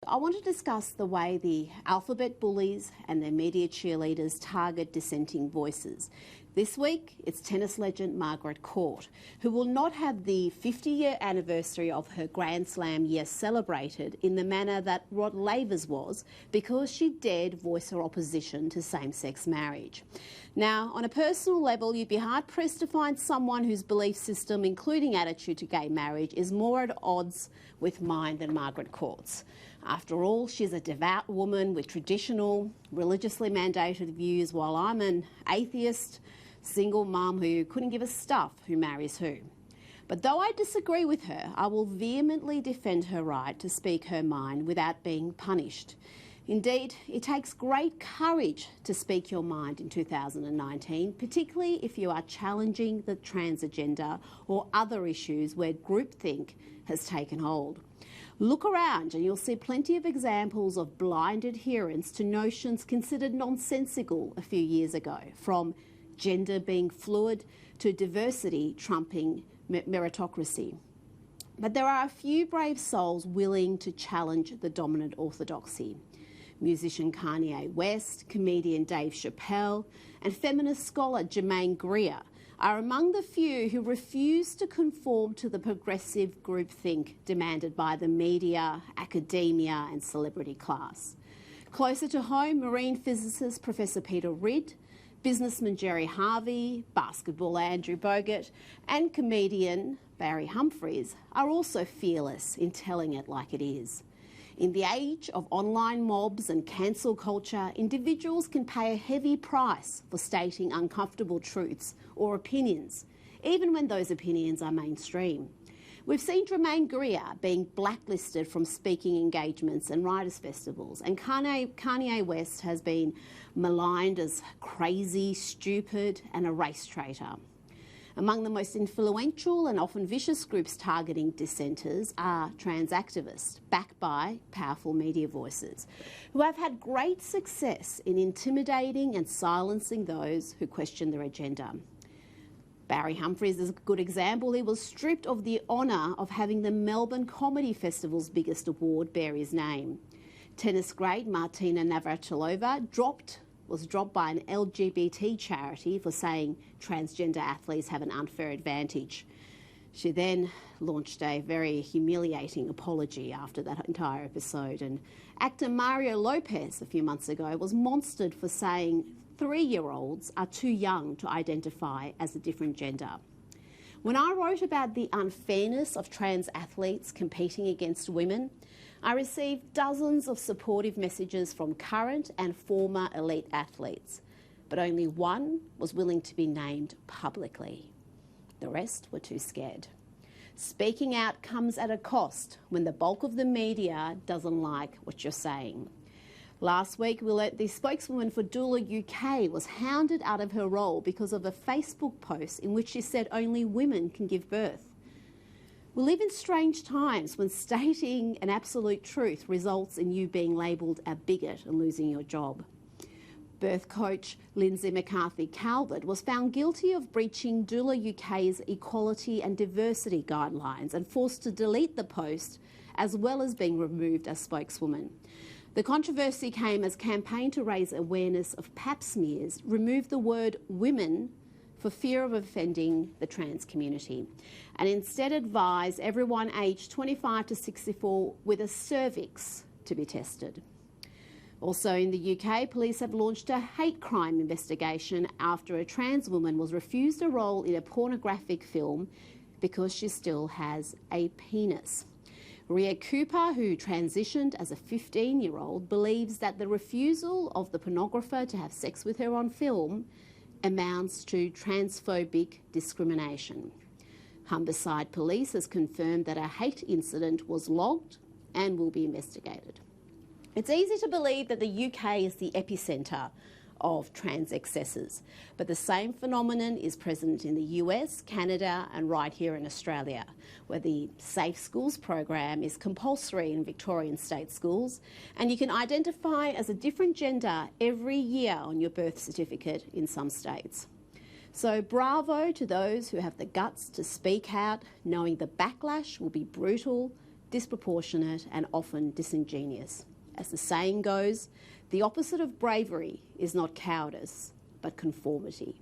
I want to discuss the way the alphabet bullies and their media cheerleaders target dissenting voices. This week, it's tennis legend Margaret Court, who will not have the 50-year anniversary of her Grand Slam year celebrated in the manner that Rod Laver's was, because she dared voice her opposition to same-sex marriage. Now, on a personal level, you'd be hard-pressed to find someone whose belief system, including attitude to gay marriage, is more at odds with mine than Margaret Court's. After all, she's a devout woman with traditional, religiously mandated views, while I'm an atheist, single mum who couldn't give a stuff who marries who. But though I disagree with her, I will vehemently defend her right to speak her mind without being punished. Indeed, it takes great courage to speak your mind in 2019, particularly if you are challenging the trans agenda or other issues where groupthink has taken hold. Look around and you'll see plenty of examples of blind adherence to notions considered nonsensical a few years ago, from gender being fluid to diversity trumping meritocracy. But there are a few brave souls willing to challenge the dominant orthodoxy. Musician Kanye West, comedian Dave Chappelle, and feminist scholar Germaine Greer are among the few who refuse to conform to the progressive groupthink demanded by the media, academia and celebrity class. Closer to home, marine physicist Professor Peter Ridd, businessman Jerry Harvey, basketballer Andrew Bogut and comedian Barry Humphries are also fearless in telling it like it is. In the age of online mobs and cancel culture, individuals can pay a heavy price for stating uncomfortable truths or opinions, even when those opinions are mainstream. We've seen Germaine Greer being blacklisted from speaking engagements and writers' festivals, and Kanye West has been maligned as crazy, stupid, and a race traitor. Among the most influential and often vicious groups targeting dissenters are trans activists, backed by powerful media voices, who have had great success in intimidating and silencing those who question their agenda. Barry Humphries is a good example. He was stripped of the honour of having the Melbourne Comedy Festival's biggest award bear his name. Tennis great Martina Navratilova was dropped by an LGBT charity for saying transgender athletes have an unfair advantage. She then launched a very humiliating apology after that entire episode. And actor Mario Lopez a few months ago was monstered for saying 3-year-olds are too young to identify as a different gender. When I wrote about the unfairness of trans athletes competing against women, I received dozens of supportive messages from current and former elite athletes, but only one was willing to be named publicly. The rest were too scared. Speaking out comes at a cost when the bulk of the media doesn't like what you're saying. Last week, we learnt the spokeswoman for Doula UK was hounded out of her role because of a Facebook post in which she said only women can give birth. We live in strange times when stating an absolute truth results in you being labelled a bigot and losing your job. Birth coach Lindsay McCarthy-Calvert was found guilty of breaching Doula UK's equality and diversity guidelines and forced to delete the post, as well as being removed as spokeswoman. The controversy came as campaign to raise awareness of pap smears removed the word women for fear of offending the trans community, and instead advised everyone aged 25 to 64 with a cervix to be tested. Also in the UK, police have launched a hate crime investigation after a trans woman was refused a role in a pornographic film because she still has a penis. Rhea Cooper, who transitioned as a 15-year-old, believes that the refusal of the pornographer to have sex with her on film amounts to transphobic discrimination. Humberside Police has confirmed that a hate incident was logged and will be investigated. It's easy to believe that the UK is the epicentre of trans excesses, but the same phenomenon is present in the US, Canada and right here in Australia, where the Safe Schools program is compulsory in Victorian state schools, and you can identify as a different gender every year on your birth certificate in some states. So bravo to those who have the guts to speak out, knowing the backlash will be brutal disproportionate, and often disingenuous. As the saying goes, the opposite of bravery is not cowardice, but conformity.